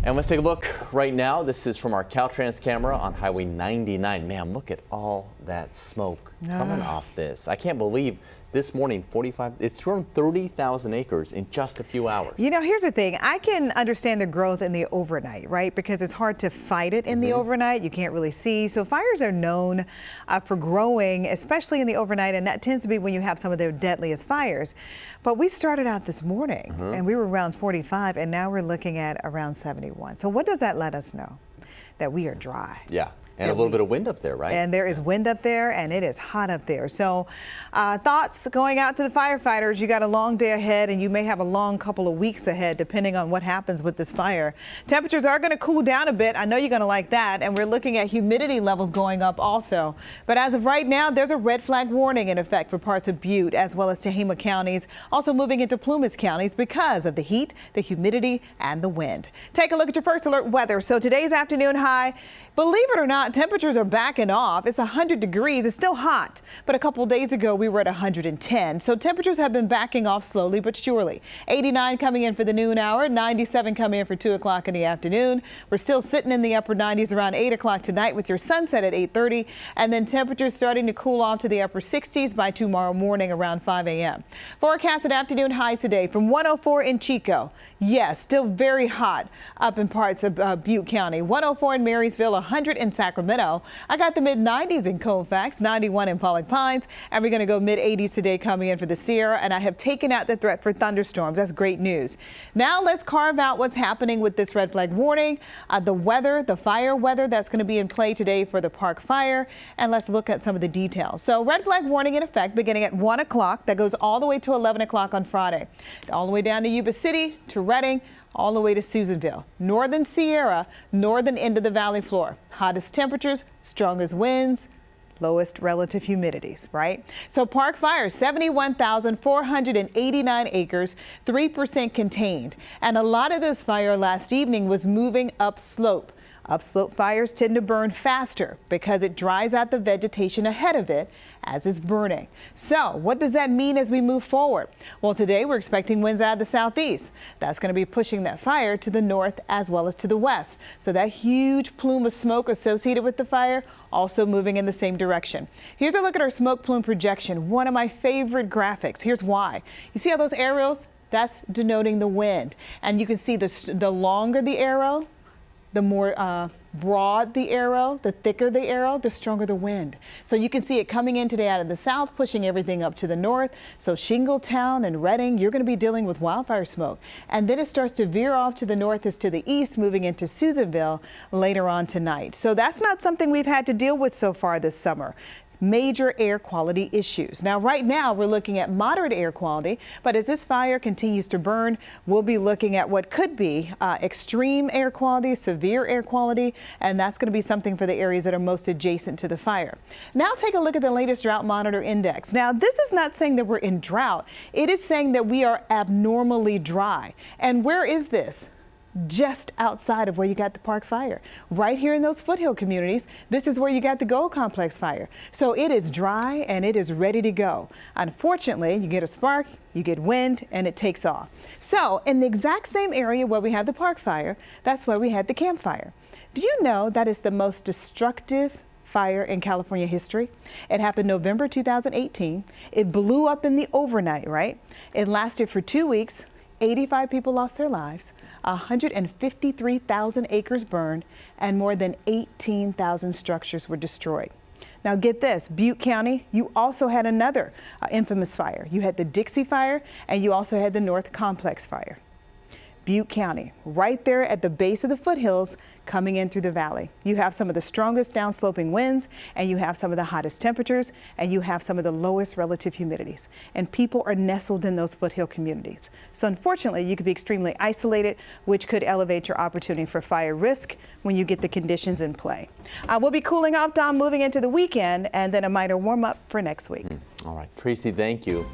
And let's take a look right now. This is from our Caltrans camera on Highway 99. Man, look at all that smoke coming off this. I can't believe this morning, it's around 30,000 acres in just a few hours. You know, here's the thing. I can understand the growth in the overnight, right? Because it's hard to fight it in the overnight. You can't really see. So fires are known for growing, especially in the overnight, and that tends to be when you have some of their deadliest fires. But we started out this morning and we were around 45, and now we're looking at around 71. So what does that let us know? That we are dry. Yeah. And a little bit of wind up there, right? And there is wind up there, and it is hot up there. So thoughts going out to the firefighters. You got a long day ahead, and you may have a long couple of weeks ahead, depending on what happens with this fire. Temperatures are going to cool down a bit. I know you're going to like that. And we're looking at humidity levels going up also. But as of right now, there's a red flag warning in effect for parts of Butte, as well as Tehama counties, also moving into Plumas counties because of the heat, the humidity, and the wind. Take a look at your first alert weather. So today's afternoon high, believe it or not, temperatures are backing off. It's 100 degrees. It's still hot, but a couple days ago we were at 110. So temperatures have been backing off slowly but surely. 89 coming in for the noon hour, 97 coming in for 2 o'clock in the afternoon. We're still sitting in the upper 90s around 8 o'clock tonight with your sunset at 8:30, and then temperatures starting to cool off to the upper 60s by tomorrow morning around 5 a.m. Forecasted afternoon highs today from 104 in Chico. Yes, still very hot up in parts of Butte County. 104 in Marysville, 100 in Sacramento. I got the mid-90s in Colfax, 91 in Pollock Pines, and we're going to go mid-80s today coming in for the Sierra, and I have taken out the threat for thunderstorms. That's great news. Now let's carve out what's happening with this red flag warning, the weather, the fire weather that's going to be in play today for the Park Fire, and let's look at some of the details. So red flag warning in effect beginning at 1 o'clock. That goes all the way to 11 o'clock on Friday, all the way down to Yuba City, to Redding, all the way to Susanville. Northern Sierra, northern end of the valley floor. Hottest temperatures, strongest winds, lowest relative humidities, right? So Park Fire, 71,489 acres, 3% contained. And a lot of this fire last evening was moving upslope. Upslope fires tend to burn faster because it dries out the vegetation ahead of it as it's burning. So what does that mean as we move forward? Well, today we're expecting winds out of the southeast. That's going to be pushing that fire to the north as well as to the west. So that huge plume of smoke associated with the fire also moving in the same direction. Here's a look at our smoke plume projection, one of my favorite graphics. Here's why. You see all those arrows? That's denoting the wind. And you can see the longer the arrow, the more broad the arrow, the thicker the arrow, the stronger the wind. So you can see it coming in today out of the south, pushing everything up to the north. So Shingletown and Redding, you're going to be dealing with wildfire smoke. And then it starts to veer off to the north as to the east, moving into Susanville later on tonight. So that's not something we've had to deal with so far this summer. Major air quality issues. Now, right now, we're looking at moderate air quality, but as this fire continues to burn, we'll be looking at what could be extreme air quality, severe air quality, and that's going to be something for the areas that are most adjacent to the fire. Now, take a look at the latest drought monitor index. Now, this is not saying that we're in drought. It is saying that we are abnormally dry. And where is this? Just outside of where you got the Park Fire. Right here in those foothill communities, this is where you got the Gold Complex fire. So it is dry and it is ready to go. Unfortunately, you get a spark, you get wind, and it takes off. So in the exact same area where we have the Park Fire, that's where we had the Camp Fire. Do you know that is the most destructive fire in California history? It happened November 2018. It blew up in the overnight, right? It lasted for 2 weeks. 85 people lost their lives, 153,000 acres burned, and more than 18,000 structures were destroyed. Now get this, Butte County, you also had another infamous fire. You had the Dixie Fire, and you also had the North Complex Fire. Butte County, right there at the base of the foothills coming in through the valley. You have some of the strongest downsloping winds, and you have some of the hottest temperatures, and you have some of the lowest relative humidities. And people are nestled in those foothill communities. So unfortunately, you could be extremely isolated, which could elevate your opportunity for fire risk when you get the conditions in play. We'll be cooling off, Dom, moving into the weekend, and then a minor warm up for next week. All right, Tracy, thank you.